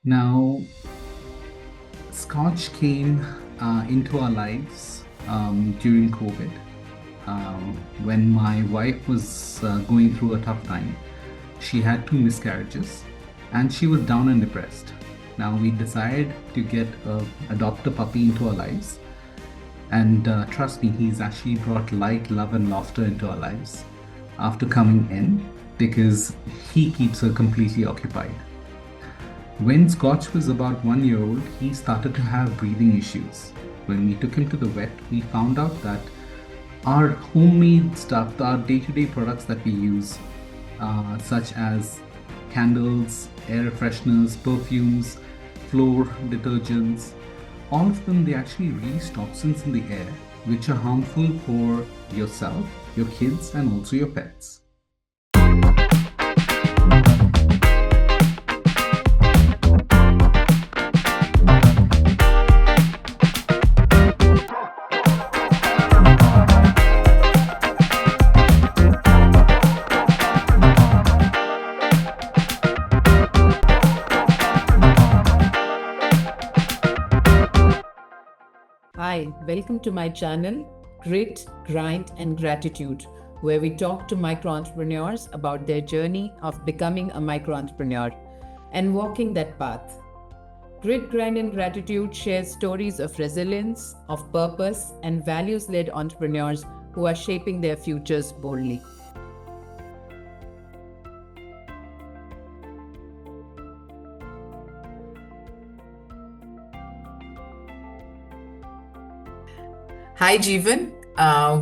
Now, Scotch came into our lives during COVID when my wife was going through a tough time. She had two miscarriages and she was down and depressed. Now, we decided to adopt a puppy into our lives. And trust me, he's actually brought light, love, and laughter into our lives after coming in because he keeps her completely occupied. When Scotch was about 1 year old, he started to have breathing issues. When we took him to the vet, we found out that our homemade stuff, our day-to-day products that we use, such as candles, air fresheners, perfumes, floor detergents, all of them, they actually release toxins in the air, which are harmful for yourself, your kids, and also your pets. Hi, welcome to my channel, Grit, Grind and Gratitude, where we talk to micro entrepreneurs about their journey of becoming a micro entrepreneur and walking that path. Grit, Grind and Gratitude shares stories of resilience, of purpose, and values led entrepreneurs who are shaping their futures boldly. Hi, Jeevan.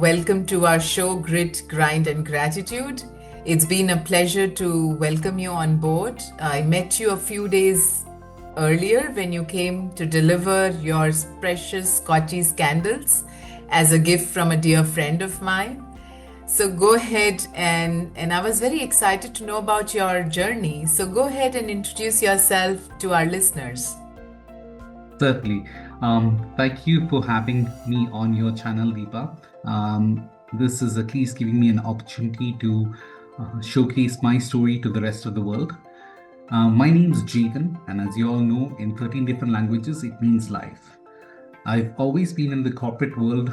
Welcome to our show, Grit, Grind and Gratitude. It's been a pleasure to welcome you on board. I met you a few days earlier when you came to deliver your precious Scotchies Candles as a gift from a dear friend of mine. So go ahead and I was very excited to know about your journey. So go ahead and introduce yourself to our listeners. Certainly. Thank you for having me on your channel, Deepa. This is at least giving me an opportunity to showcase my story to the rest of the world. My name is Jeevan, and as you all know, in 13 different languages, it means life. I've always been in the corporate world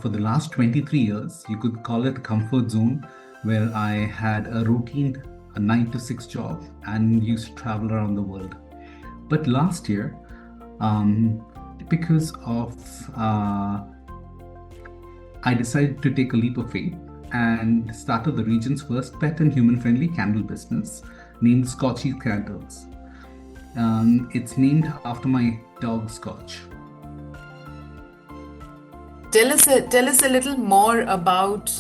for the last 23 years. You could call it a comfort zone where I had a routine, a 9 to 6 job, and used to travel around the world. But last year, because of I decided to take a leap of faith and started the region's first pet and human-friendly candle business named Scotchies Candles. It's named after my dog Scotch. Tell us a little more about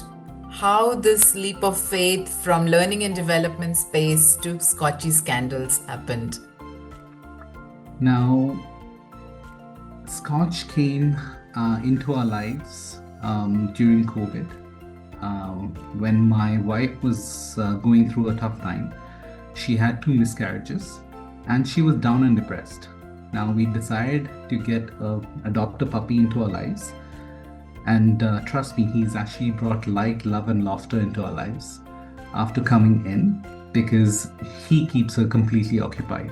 how this leap of faith from learning and development space to Scotchies Candles happened. Now, Scotch came into our lives during COVID when my wife was going through a tough time. She had two miscarriages and she was down and depressed. Now, we decided to adopt a puppy into our lives. And trust me, he's actually brought light, love, and laughter into our lives after coming in because he keeps her completely occupied.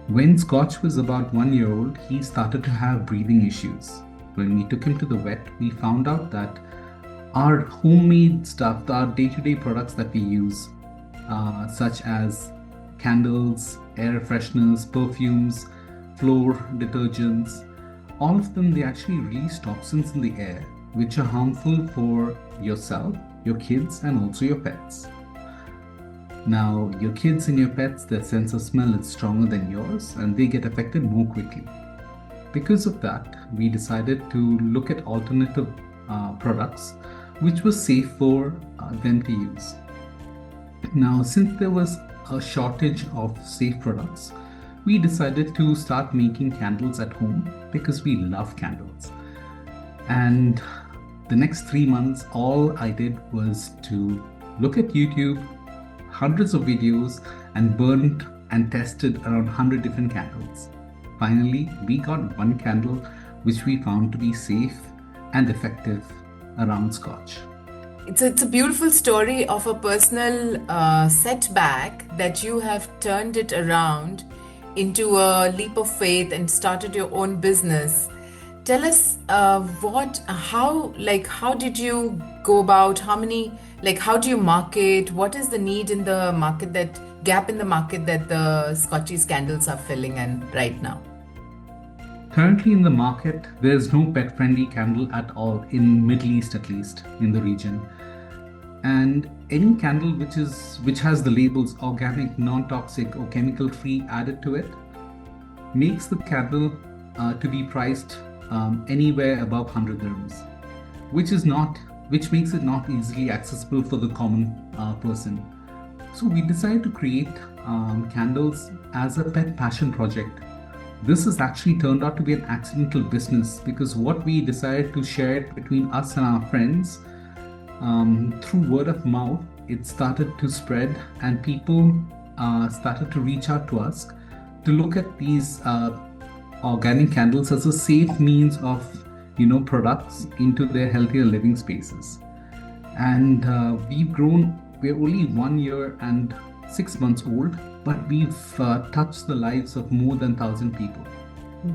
When Scotch was about 1 year old, he started to have breathing issues. When we took him to the vet, we found out that our homemade stuff, our day-to-day products that we use, such as candles, air fresheners, perfumes, floor detergents, all of them, they actually release toxins in the air, which are harmful for yourself, your kids, and also your pets. Now, your kids and your pets, their sense of smell is stronger than yours and they get affected more quickly. Because of that, we decided to look at alternative products which were safe for them to use. Now, since there was a shortage of safe products, we decided to start making candles at home because we love candles. And the next 3 months, all I did was to look at YouTube, hundreds of videos, and burned and tested around 100 different candles. Finally, we got one candle which we found to be safe and effective around Scotch. It's a beautiful story of a personal setback that you have turned it around into a leap of faith and started your own business. Tell us how did you go about, how do you market? What is the need in the market, that gap in the market that the Scotchies Candles are filling in right now? Currently in the market, there's no pet-friendly candle at all in Middle East, at least in the region. And any candle which has the labels organic, non-toxic, or chemical-free added to it makes the candle to be priced anywhere above 100 dirhams, which makes it not easily accessible for the common person. So we decided to create candles as a pet passion project. This has actually turned out to be an accidental business, because what we decided to share it between us and our friends through word of mouth, it started to spread, and people started to reach out to us to look at these organic candles as a safe means of products into their healthier living spaces. And we've grown. We're only 1 year and 6 months old, but we've touched the lives of more than 1,000 people.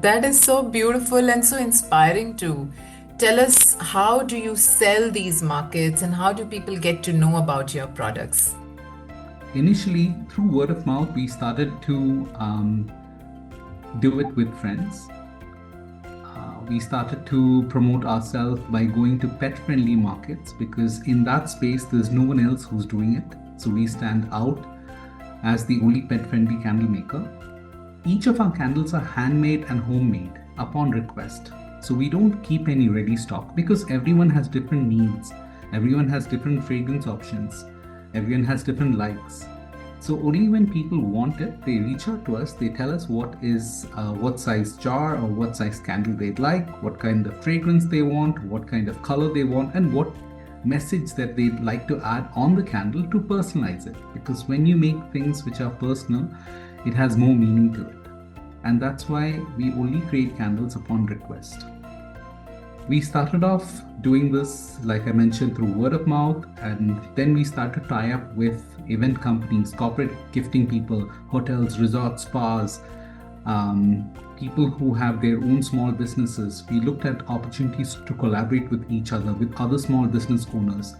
That is so beautiful and so inspiring too. Tell us, how do you sell these markets and how do people get to know about your products? Initially, through word of mouth, we started to do it with friends. We started to promote ourselves by going to pet-friendly markets, because in that space, there's no one else who's doing it. So we stand out as the only pet-friendly candle maker. Each of our candles are handmade and homemade upon request. So we don't keep any ready stock, because everyone has different needs. Everyone has different fragrance options. Everyone has different likes. So only when people want it, they reach out to us. They tell us what size jar or what size candle they'd like, what kind of fragrance they want, what kind of color they want, and what message that they'd like to add on the candle to personalize it. Because when you make things which are personal, it has more meaning to it. And that's why we only create candles upon request. We started off doing this, like I mentioned, through word of mouth, and then we started to tie up with event companies, corporate gifting people, hotels, resorts, spas, people who have their own small businesses. We looked at opportunities to collaborate with each other, with other small business owners.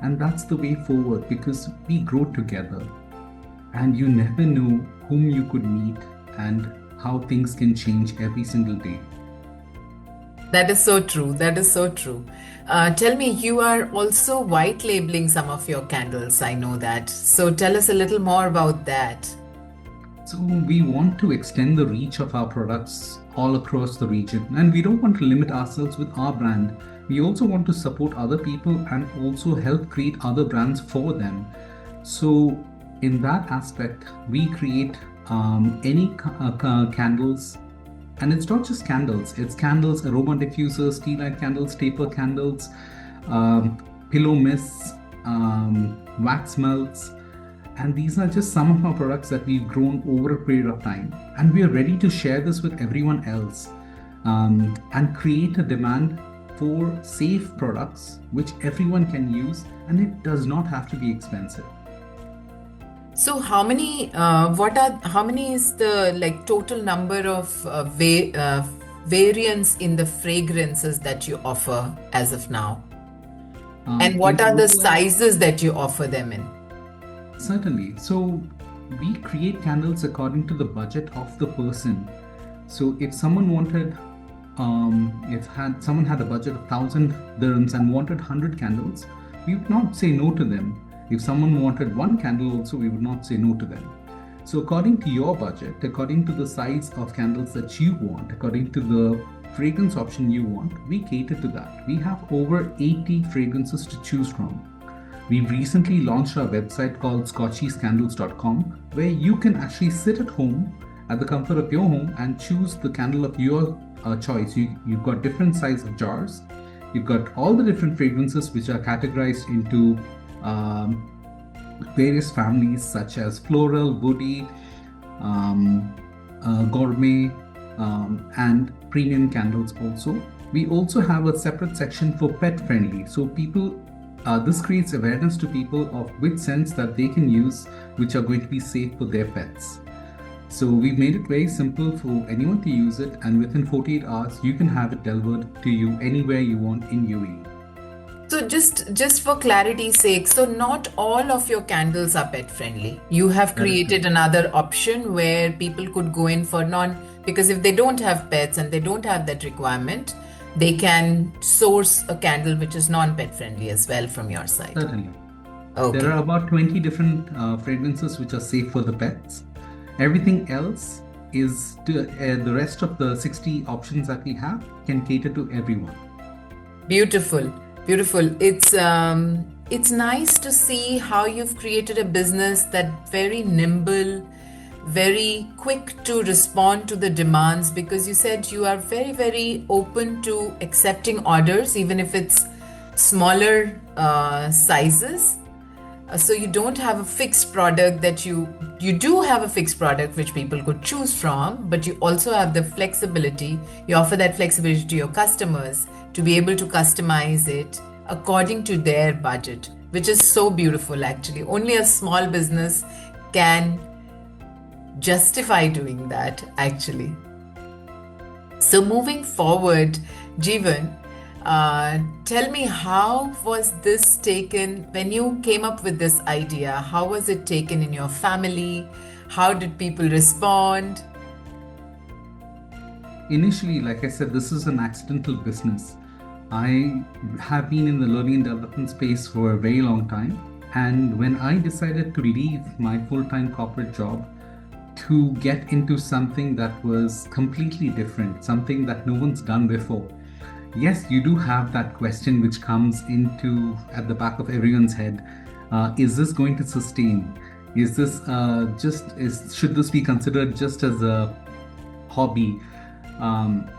And that's the way forward, because we grow together. And you never know whom you could meet and how things can change every single day. That is so true. That is so true. Tell me, you are also white labeling some of your candles. I know that. So tell us a little more about that. So we want to extend the reach of our products all across the region, and we don't want to limit ourselves with our brand. We also want to support other people and also help create other brands for them. So in that aspect, we create any candles. And it's not just candles, it's candles, aroma diffusers, tea light candles, taper candles, pillow mists, wax melts. And these are just some of our products that we've grown over a period of time. And we are ready to share this with everyone else and create a demand for safe products which everyone can use, and it does not have to be expensive. So how many is the total number of variants in the fragrances that you offer as of now? And what are the sizes that you offer them in? Certainly. So we create candles according to the budget of the person. So if someone wanted, someone had a budget of 1,000 dirhams and wanted 100 candles, we would not say no to them. If someone wanted one candle also, we would not say no to them. So according to your budget, according to the size of candles that you want, according to the fragrance option you want, we cater to that. We have over 80 fragrances to choose from. We've recently launched our website called ScotchiesCandles.com, where you can actually sit at home, at the comfort of your home, and choose the candle of your choice. You've got different size of jars. You've got all the different fragrances which are categorized into various families such as floral, woody, gourmet, and premium candles also. We also have a separate section for pet friendly. So people, this creates awareness to people of which scents that they can use which are going to be safe for their pets. So we've made it very simple for anyone to use it, and within 48 hours, you can have it delivered to you anywhere you want in UAE. So just for clarity's sake, so not all of your candles are pet friendly. You have That is created correct. another option where people could go in for non, because if they don't have pets and they don't have that requirement, they can source a candle which is non-pet friendly as well from your side. Certainly. There Okay. are about 20 different fragrances which are safe for the pets. Everything else is the rest of the 60 options that we have can cater to everyone. Beautiful, beautiful. It's nice to see how you've created a business that very nimble, very quick to respond to the demands, because you said you are very, very open to accepting orders, even if it's smaller sizes. So you don't have a fixed product that you do have a fixed product which people could choose from, but you also have the flexibility. You offer that flexibility to your customers to be able to customize it according to their budget, which is so beautiful actually. Only a small business can justify doing that actually. So moving forward, Jeevan, tell me, how was this taken when you came up with this idea? How was it taken in your family? How did people respond? Initially, like I said, this is an accidental business. I have been in the learning and development space for a very long time. And when I decided to leave my full time corporate job to get into something that was completely different, something that no one's done before, yes, you do have that question which comes into at the back of everyone's head. Is this going to sustain? Is this should this be considered just as a hobby? Um,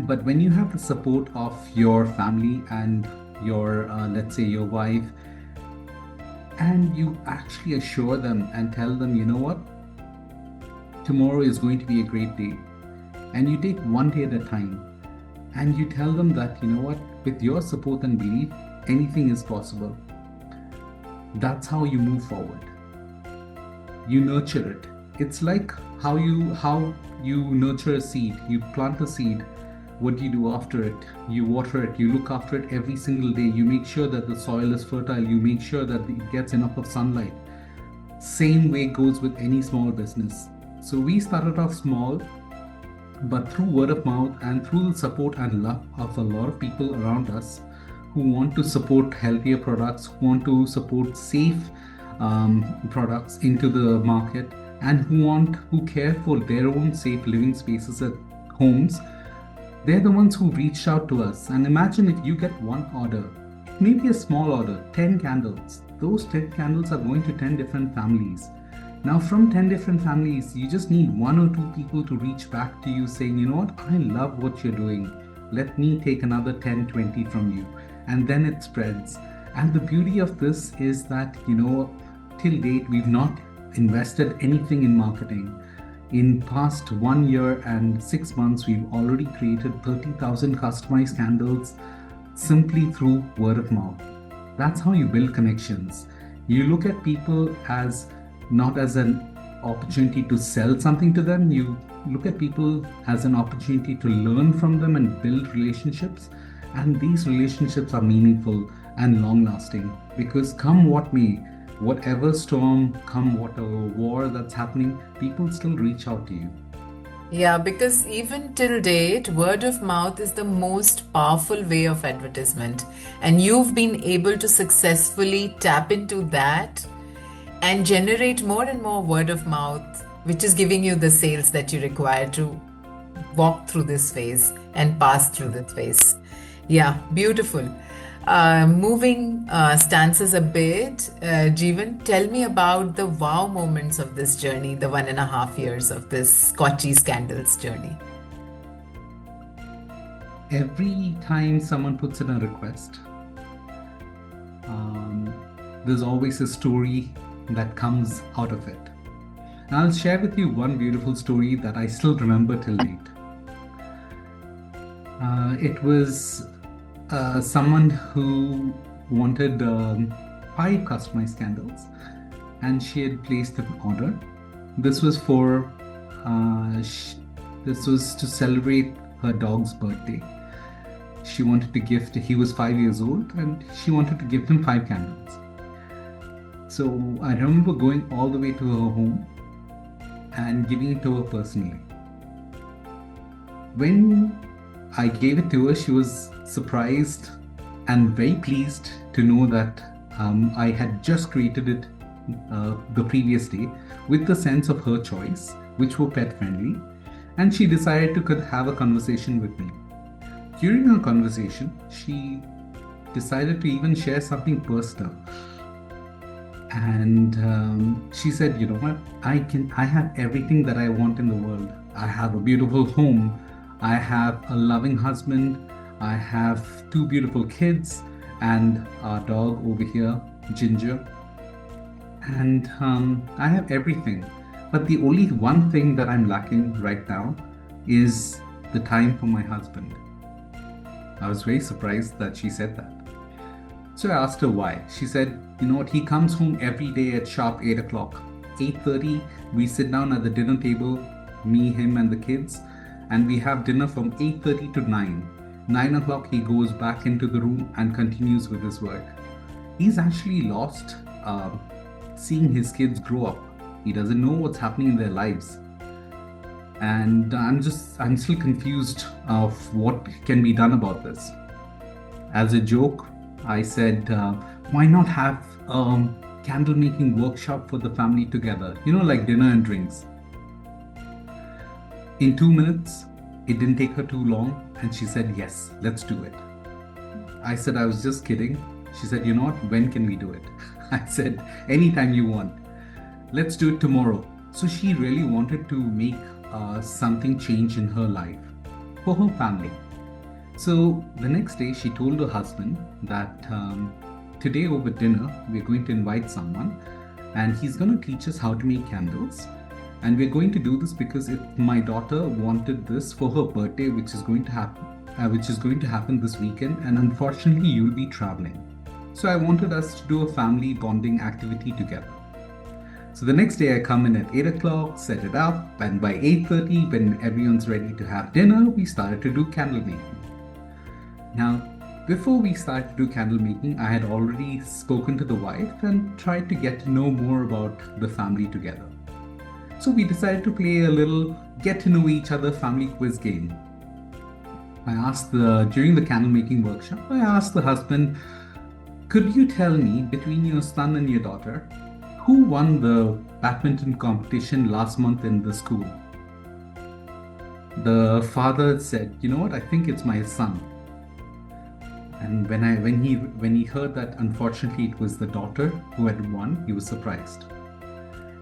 but when you have the support of your family and your, let's say, your wife, and you actually assure them and tell them, you know what, tomorrow is going to be a great day, and you take one day at a time, and you tell them that, you know what, with your support and belief, anything is possible. That's how you move forward. You nurture it. It's like how you nurture a seed. You plant a seed. What do you do after it? You water it. You look after it every single day. You make sure that the soil is fertile. You make sure that it gets enough of sunlight. Same way goes with any small business. So we started off small, but through word of mouth and through the support and love of a lot of people around us who want to support healthier products, who want to support safe products into the market, and who care for their own safe living spaces at homes, they're the ones who reached out to us. And imagine if you get one order, maybe a small order, 10 candles. Those 10 candles are going to 10 different families. Now, from 10 different families, you just need one or two people to reach back to you saying, you know what, I love what you're doing. Let me take another 10, 20 from you. And then it spreads. And the beauty of this is that, till date, we've not invested anything in marketing. In past 1 year and 6 months, we've already created 30,000 customized candles simply through word of mouth. That's how you build connections. You look at people as not as an opportunity to sell something to them. You look at people as an opportunity to learn from them and build relationships. And these relationships are meaningful and long lasting, because come what may, whatever storm, come whatever war that's happening, people still reach out to you. Yeah, because even till date, word of mouth is the most powerful way of advertisement. And you've been able to successfully tap into that and generate more and more word of mouth, which is giving you the sales that you require to walk through this phase and pass through this phase. Yeah, beautiful. Moving stances a bit, Jeevan, tell me about the wow moments of this journey, the 1.5 years of this Scotchies Candles journey. Every time someone puts in a request, there's always a story that comes out of it. And I'll share with you one beautiful story that I still remember till date. It was someone who wanted 5 customized candles, and she had placed an order. This was for, this was to celebrate her dog's birthday. She wanted to gift, he was 5 years old, and she wanted to gift him 5 candles. So I remember going all the way to her home and giving it to her personally. When I gave it to her, she was surprised and very pleased to know that I had just created it the previous day with the sense of her choice, which were pet friendly, and she decided to have a conversation with me. During our conversation, she decided to even share something personal. And she said, you know what, I have everything that I want in the world. I have a beautiful home. I have a loving husband. I have 2 beautiful kids and our dog over here, Ginger. And I have everything. But the only one thing that I'm lacking right now is the time for my husband. I was very surprised that she said that. So I asked her why. She said, you know what, he comes home every day at sharp 8 o'clock. 8:30, we sit down at the dinner table, me, him, and the kids, and we have dinner from 8:30 to 9. 9 o'clock, he goes back into the room and continues with his work. He's actually lost seeing his kids grow up. He doesn't know what's happening in their lives. And I'm still confused of what can be done about this. As a joke, I said, why not have a candle making workshop for the family together? You know, like dinner and drinks. In 2 minutes, it didn't take her too long, and she said, yes, let's do it. I said, I was just kidding. She said, you know what, when can we do it? I said, anytime you want. Let's do it tomorrow. So she really wanted to make something change in her life for her family. So the next day, she told her husband that today over dinner, we're going to invite someone and he's going to teach us how to make candles. And we're going to do this because my daughter wanted this for her birthday, which is going to happen this weekend. And unfortunately, you'll be traveling. So I wanted us to do a family bonding activity together. So the next day I come in at 8 o'clock, set it up, and by 8:30, when everyone's ready to have dinner, we started to do candle making. Now, before we started to do candle making, I had already spoken to the wife and tried to get to know more about the family together. So we decided to play a little get to know each other family quiz game. During the candle making workshop, I asked the husband, could you tell me, between your son and your daughter, who won the badminton competition last month in the school? The father said, you know what, I think it's my son. And when he heard that unfortunately it was the daughter who had won, he was surprised.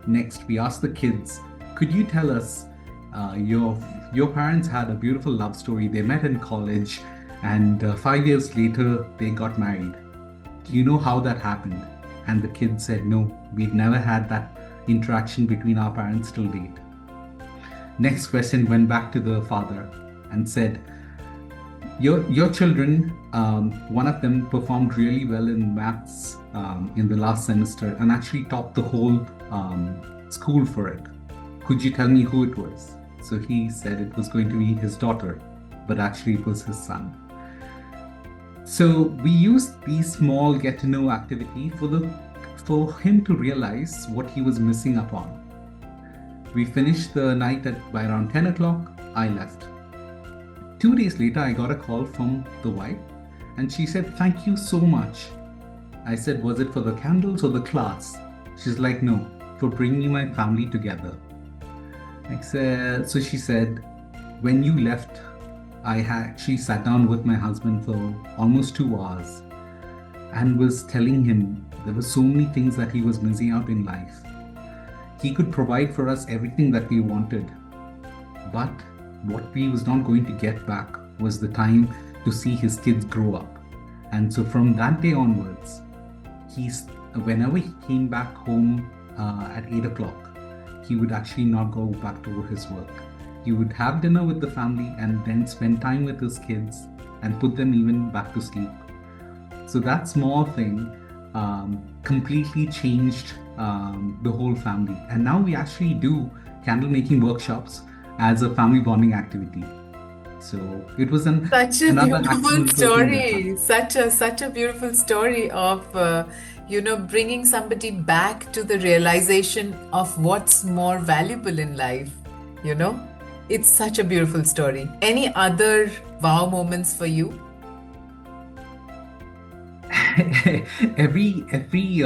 Next, we asked the kids, could you tell us, your parents had a beautiful love story. They met in college and 5 years later they got married. Do you know how that happened? And the kids said, no, we've never had that interaction between our parents till date. Next question went back to the father and said, your children, one of them performed really well in maths in the last semester and actually topped the whole school for it. Could you tell me who it was? So he said it was going to be his daughter, but actually it was his son. So we used these small get to know activity for him to realize what he was missing upon. We finished the night by around 10 o'clock. I left. 2 days later, I got a call from the wife and she said, thank you so much. I said, was it for the candles or the class? She's like, no, for bringing my family together. So she said, when you left, I actually sat down with my husband for almost 2 hours and was telling him there were so many things that he was missing out in life. He could provide for us everything that we wanted, but what we was not going to get back was the time to see his kids grow up. And so from that day onwards, whenever he came back home at 8 o'clock, he would actually not go back to his work. He would have dinner with the family and then spend time with his kids and put them even back to sleep. So that small thing completely changed the whole family. And now we actually do candle making workshops as a family bonding activity. So it was Such a another beautiful accidental thing that happened. story. Such a beautiful story of bringing somebody back to the realization of what's more valuable in life. You know, it's such a beautiful story. Any other wow moments for you? every every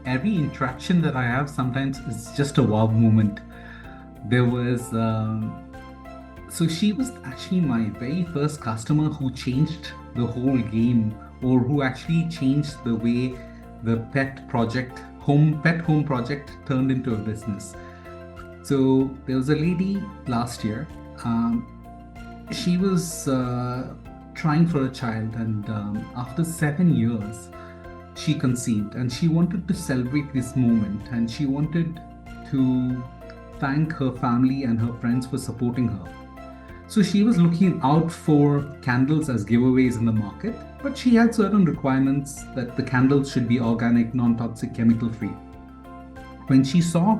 every interaction that I have sometimes is just a wow moment. There was so she was actually my very first customer who changed the whole game, or who actually changed the way the pet home project turned into a business. So there was a lady last year. She was trying for a child, and after 7 years, she conceived, and she wanted to celebrate this moment, and she wanted to thank her family and her friends for supporting her. So she was looking out for candles as giveaways in the market, but she had certain requirements that the candles should be organic, non-toxic, chemical-free. When she saw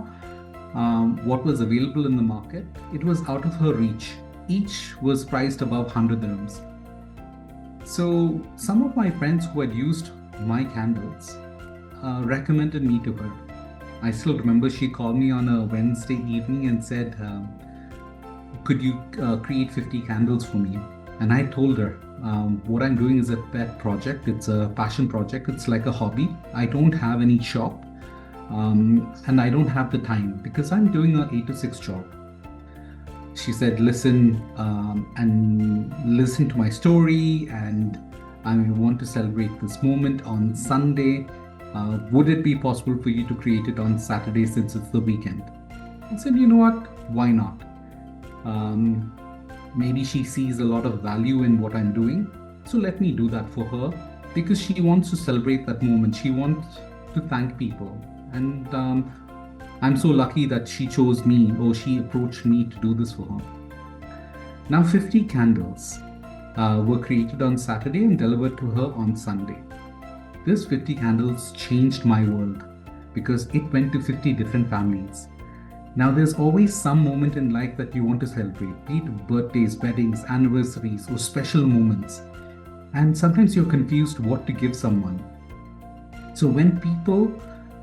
what was available in the market, it was out of her reach. Each was priced above 100 dirhams. So some of my friends who had used my candles recommended me to her. I still remember she called me on a Wednesday evening and said, could you create 50 candles for me? And I told her, what I'm doing is a pet project. It's a passion project. It's like a hobby. I don't have any shop, and I don't have the time because I'm doing an 8 to 6 job. She said, listen to my story, and I want to celebrate this moment on Sunday. Would it be possible for you to create it on Saturday since it's the weekend? I said, you know what? Why not? Maybe she sees a lot of value in what I'm doing. So let me do that for her, because she wants to celebrate that moment. She wants to thank people. And I'm so lucky that she chose me, or she approached me to do this for her. Now 50 candles were created on Saturday and delivered to her on Sunday. This 50 candles changed my world because it went to 50 different families. Now there's always some moment in life that you want to celebrate, be it birthdays, weddings, anniversaries, or special moments. And sometimes you're confused what to give someone. So when people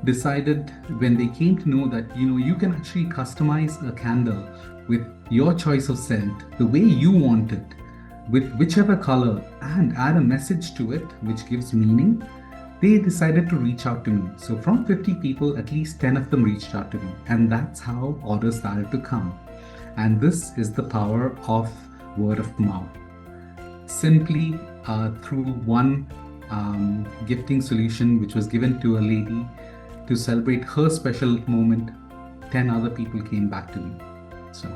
decided, when they came to know that you can actually customize a candle with your choice of scent, the way you want it, with whichever color, and add a message to it which gives meaning, they decided to reach out to me. So from 50 people, at least 10 of them reached out to me, and that's how orders started to come. And this is the power of word of mouth. Simply through one gifting solution which was given to a lady to celebrate her special moment, 10 other people came back to me. So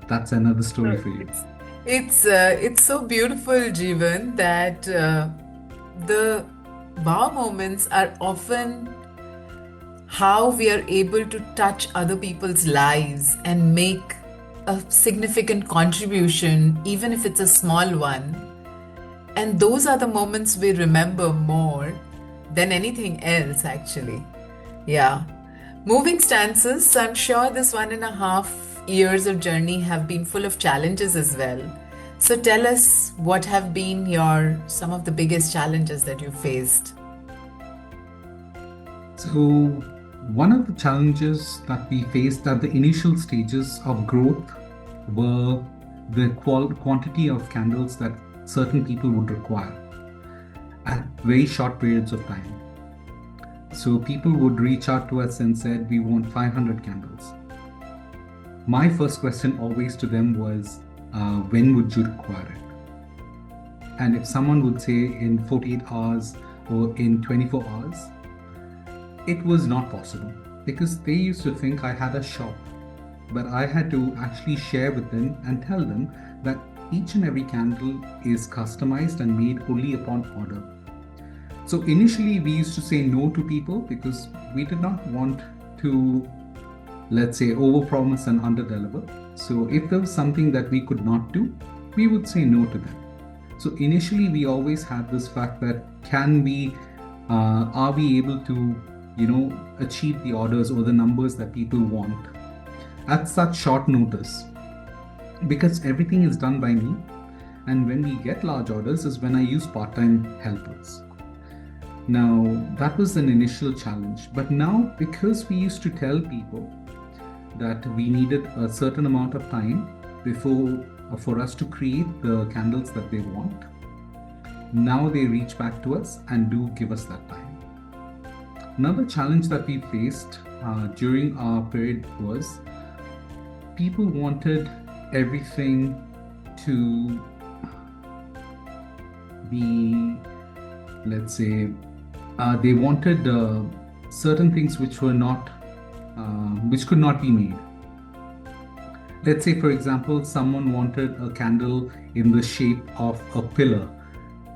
that's another story for you. It's so beautiful, Jeevan, that the wow moments are often how we are able to touch other people's lives and make a significant contribution, even if it's a small one. And those are the moments we remember more than anything else, actually. Yeah. Moving stances, I'm sure this 1.5 years of journey have been full of challenges as well. So tell us, what have been some of the biggest challenges that you faced? So one of the challenges that we faced at the initial stages of growth were the quantity of candles that certain people would require at very short periods of time. So people would reach out to us and said, we want 500 candles. My first question always to them was, when would you require it? And if someone would say in 48 hours or in 24 hours, it was not possible, because they used to think I had a shop. But I had to actually share with them and tell them that each and every candle is customized and made only upon order. So initially we used to say no to people because we did not want to, let's say, overpromise and underdeliver. So if there was something that we could not do, we would say no to them. So initially we always had this fact that are we able to achieve the orders or the numbers that people want at such short notice, because everything is done by me. And when we get large orders is when I use part-time helpers. Now, that was an initial challenge. But now, because we used to tell people that we needed a certain amount of time for us to create the candles that they want, now they reach back to us and do give us that time. Another challenge that we faced during our period was people wanted everything to be, let's say, they wanted certain things which could not be made. Let's say, for example, someone wanted a candle in the shape of a pillar,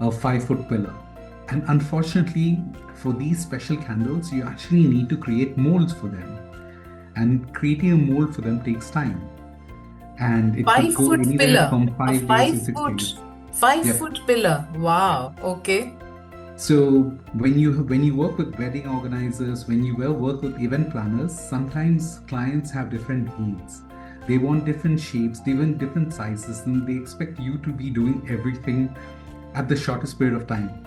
a 5-foot pillar. And unfortunately, for these special candles, you actually need to create molds for them. And creating a mold for them takes time. And it could go 5-foot anywhere pillar, from a 5 days to 6 days. 5-foot pillar. Wow. Okay. So when you work with wedding organizers, when you work with event planners, sometimes clients have different needs. They want different shapes, they want different sizes, and they expect you to be doing everything at the shortest period of time.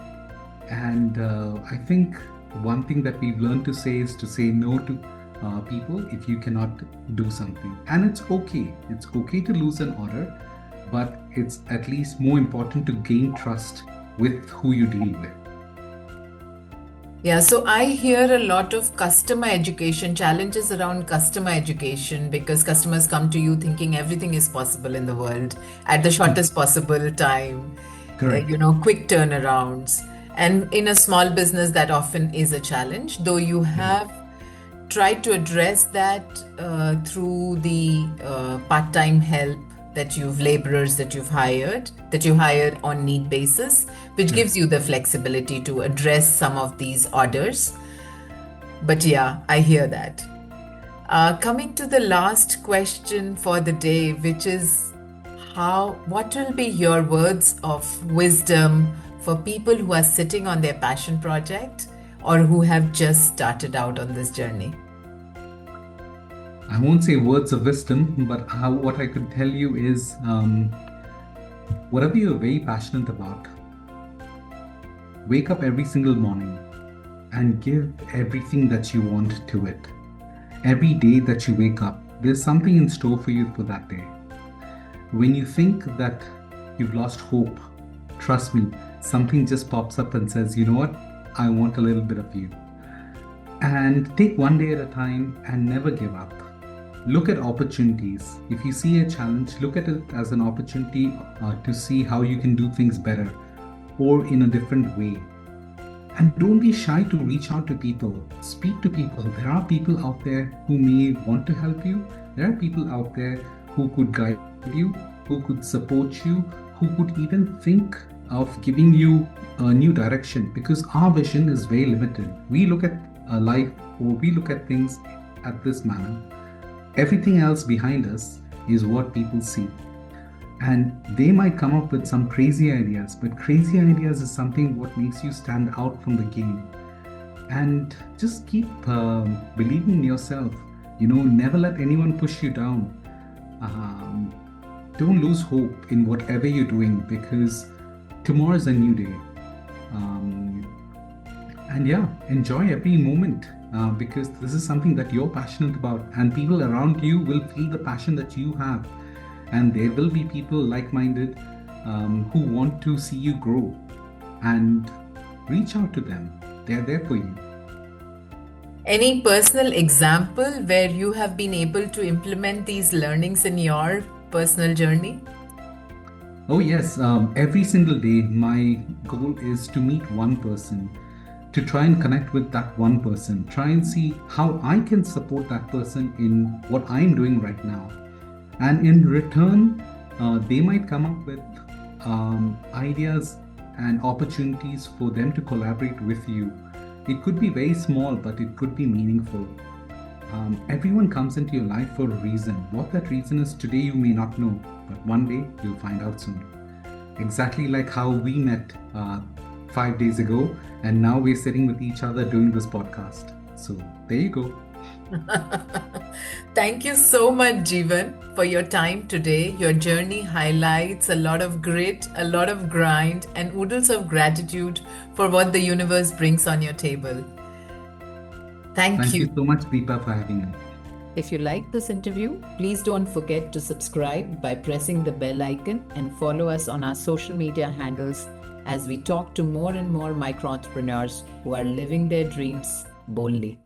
And I think one thing that we've learned to say is to say no to people if you cannot do something. And it's okay. It's okay to lose an order, but it's at least more important to gain trust with who you deal with. Yeah, so I hear a lot of customer education challenges around customer education, because customers come to you thinking everything is possible in the world at the shortest possible time, Correct. quick turnarounds. And in a small business, that often is a challenge, though you have tried to address that through the part-time help laborers that you hired on need basis, which gives you the flexibility to address some of these orders. But yeah, I hear that. Coming to the last question for the day, which is what will be your words of wisdom for people who are sitting on their passion project or who have just started out on this journey? I won't say words of wisdom, but what I could tell you is whatever you're very passionate about, wake up every single morning and give everything that you want to it. Every day that you wake up, there's something in store for you for that day. When you think that you've lost hope, trust me, something just pops up and says, you know what, I want a little bit of you. And take one day at a time and never give up. Look at opportunities. If you see a challenge, look at it as an opportunity to see how you can do things better or in a different way. And don't be shy to reach out to people. Speak to people. There are people out there who may want to help you. There are people out there who could guide you, who could support you, who could even think of giving you a new direction, because our vision is very limited. We look at life, or we look at things at this manner. Everything else behind us is what people see. And they might come up with some crazy ideas, but crazy ideas is something what makes you stand out from the game. And just keep believing in yourself. Never let anyone push you down. Don't lose hope in whatever you're doing, because tomorrow is a new day. And yeah, enjoy every moment. Because this is something that you're passionate about, and people around you will feel the passion that you have, and there will be people like-minded who want to see you grow, and reach out to them. They're there for you. Any personal example where you have been able to implement these learnings in your personal journey? Oh yes, every single day my goal is to meet one person, to try and connect with that one person, try and see how I can support that person in what I'm doing right now. And in return, they might come up with ideas and opportunities for them to collaborate with you. It could be very small, but it could be meaningful. Everyone comes into your life for a reason. What that reason is today you may not know, but one day you'll find out soon. Exactly like how we met 5 days ago, and now we're sitting with each other doing this podcast. So there you go. Thank you so much, Jeevan, for your time today. Your journey highlights a lot of grit, a lot of grind, and oodles of gratitude for what the universe brings on your table. Thank Thank you. you so much, Deepa, for having me. If you liked this interview, please don't forget to subscribe by pressing the bell icon and follow us on our social media handles as we talk to more and more micro entrepreneurs who are living their dreams boldly.